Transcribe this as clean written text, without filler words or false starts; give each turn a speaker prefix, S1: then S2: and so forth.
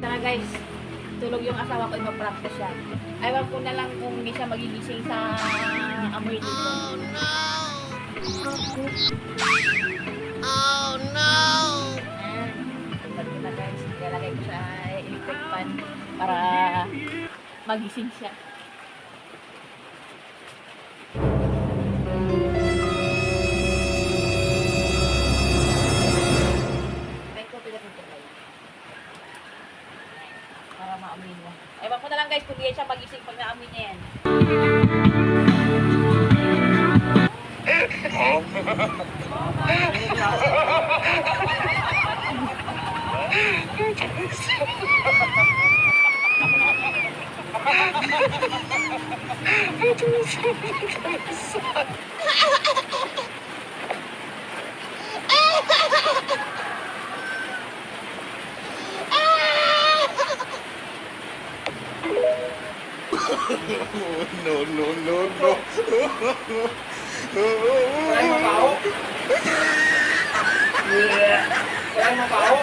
S1: Tara guys, tulog yung asawa ko, mag-practice siya. Ayaw ko na lang kung hindi siya magigising sa amoy dito.
S2: Oh no! Oh no!
S1: Tulad ko na guys, ilalagay ko sa electric fan para magising siya. Para maamoy niya. Ewan ko na lang guys kung hindi siya magising pag naamoy niya yan.
S3: No, no, no, no.
S4: Ay, mabaho. Ay, mabaho.